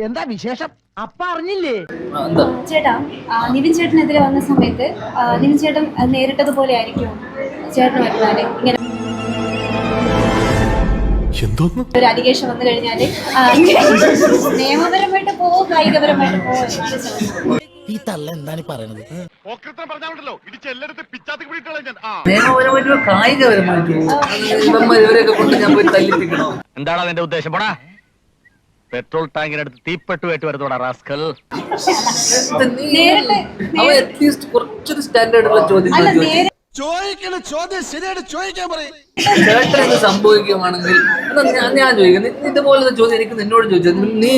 എന്താ വിശേഷം? അപ്പ അറിഞ്ഞില്ലേ? ചേട്ടാ, നിവിൻ ചേട്ടനെതിരെ വന്ന സമയത്ത് നിവിൻ ചേട്ടൻ നേരിട്ടതുപോലെ ആയിരിക്കും ചേട്ടൻ വരുന്നാല് ഇങ്ങനെ ഒരു അലിഗേഷൻ വന്നു കഴിഞ്ഞാല് നിയമപരമായിട്ട് പോവോ കായികപരമായിട്ട് പോവോ എന്നാണ് ചോദിച്ചത്. ഈ തള്ള എന്താണ് പറയണത്? നിയമപരമായിട്ടോ കായികപരമായിട്ടോ ഇവരെയൊക്കെ കൊണ്ട് ഞാൻ പോയി തല്ലിപ്പിക്കണോ? എന്താണ് അതിന്റെ ഉദ്ദേശം? പോടാ, പെട്രോൾ ടാങ്കിനടുത്ത് തീപ്പെട്ടുമായിട്ട് വരുന്നോടാ റാസ്കൽ. അവൻ അറ്റ്ലീസ്റ്റ് കുറച്ചൊരു സ്റ്റാൻഡേർഡുള്ള ചോദ്യം ചേട്ടൻ ഇത് സംഭവിക്കുകയാണെങ്കിൽ ഞാൻ ചോദിക്കുന്നത് ഇതുപോലത്തെ ചോദ്യം എനിക്ക് നിന്നോട് ചോദിച്ചത്. നീ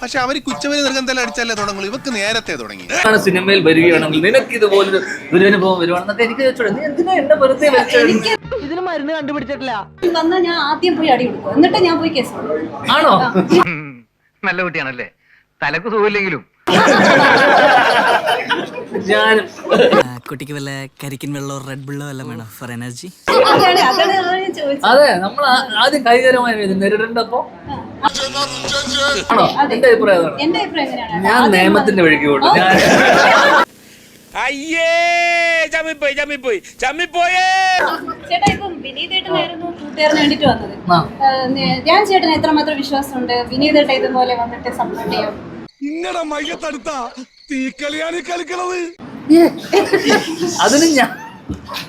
പക്ഷെ അവർ കുച്ചവരി നിർഗന്ധം അടിച്ചല്ലേ തുടങ്ങുള്ളൂ, ഇവക്ക് നേരത്തെ തുടങ്ങി. സിനിമയിൽ വരികയാണെങ്കിൽ നിനക്ക് ഇതുപോലൊരു ദുരനുഭവം വരുവാണെന്നൊക്കെ എനിക്ക് ചോദിച്ചോളൂ. നീ എന്തിനാ എന്നെ വെറുതെ ഇതിന് മരുന്ന് കണ്ടുപിടിച്ചിട്ടില്ല. വന്നാൽ ഞാൻ ആദ്യം പോയി അടി കൊടുക്കും, എന്നിട്ട് ഞാൻ പോയി കേസ് കൊടുക്കും. ആണോ? നല്ല കുട്ടിയാണല്ലേ, തലക്ക് സുഖമില്ലെങ്കിലും. ഞാനും കുട്ടിക്ക് വല്ല കരിക്കിൻ വെള്ളമോ റെഡ് ബുള്ളോ വല്ല വേണം ഫോർ എനർജി? അതെ, നമ്മൾ ആദ്യം കൈകരമായി നേരിടേണ്ടപ്പോ ആണോ? എന്റെ അഭിപ്രായം ഞാൻ നിയമത്തിന്റെ വഴിക്ക് പോകും. ഞാൻ ചേട്ടാ, ഇപ്പം വിനീതേട്ടനായിരുന്നു കൂട്ടുകാരന് വേണ്ടിട്ട് വന്നത്. ഞാൻ ചേട്ടന് എത്രമാത്രം വിശ്വാസമുണ്ട് വിനീതേട്ട ഇതുപോലെ വന്നിട്ട് സപ്പോർട്ട് ചെയ്യും? ഇങ്ങടെ മയ്യത്തടുത്ത തീക്കളിയാണ് കളിക്കണത്. അതിന് ഞാൻ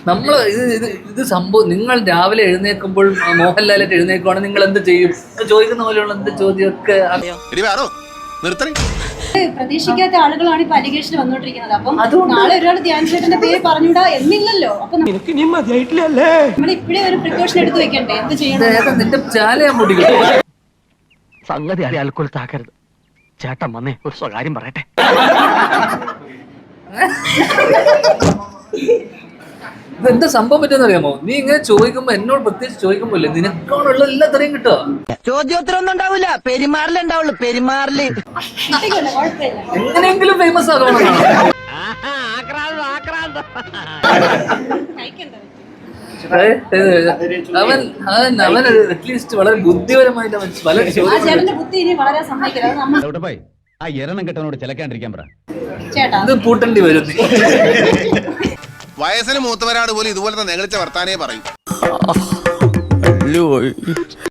നമ്മള് ഇത് സംഭവം. നിങ്ങൾ രാവിലെ എഴുന്നേൽക്കുമ്പോൾ മോഹൻലാലായിട്ട് എഴുന്നേൽക്കുവാണെങ്കിൽ നിങ്ങൾ എന്ത് ചെയ്യും ചോദിക്കുന്ന പോലെയുള്ള എന്ത് ചോദ്യമൊക്കെ പ്രതീക്ഷിക്കാത്ത ആളുകളാണ് ഇപ്പൊ അലിഗേഷൻ വന്നോണ്ടിരിക്കുന്നത്. അപ്പം നാളെ ഒരാൾ ധ്യാൻ ചേട്ടന്റെ പേര് പറഞ്ഞൂടാ എന്നില്ലല്ലോ. അപ്പൊ നമ്മൾ ഇപ്പഴേ ഒരു പ്രിക്കോഷൻ എടുത്ത് വെക്കണ്ടേ? എന്ത് ചെയ്യണം? നിന്റെ ചാലയാൻ പൊട്ടിക്കും. സംഗതി അയാൾക്കൊരു താക്കരുത്. ചേട്ടൻ വന്നേ ഒരു സ്വകാര്യം പറയട്ടെ. ഇതെന്താ സംഭവം പറ്റുമെന്ന് അറിയാമോ? നീ ഇങ്ങനെ ചോദിക്കുമ്പോ എന്നോട് പ്രത്യേകിച്ച് ചോദിക്കുമ്പോല്ലേ നിനക്കാണുള്ള എല്ലാത്തരെയും കിട്ടുക. ചോദ്യോത്തരം ഒന്നും ഉണ്ടാവില്ല, പെരുമാറിലുണ്ടാവുള്ളൂ. പെരുമാറില് എങ്ങനെയെങ്കിലും ഫേമസ് ആകണമെന്നാണ്. അവൻ അറ്റ്ലീസ്റ്റ് വളരെ ബുദ്ധിപരമായിട്ട് അവൻ പല ചേട്ടന്റെ ബുദ്ധി ഇനി വളരെ സമ്മതിക്കരുത്. ആ എരണം കെട്ടവനോട് ചിലക്കാണ്ടിരിക്കാൻ പറ. ചേട്ടാ, ഇത് പൂട്ടേണ്ടി വരും. വയസ്സിന് മൂത്തവരാട് പോലും ഇതുപോലത്തെ നെകളിച്ച വർത്താനേ പറയും.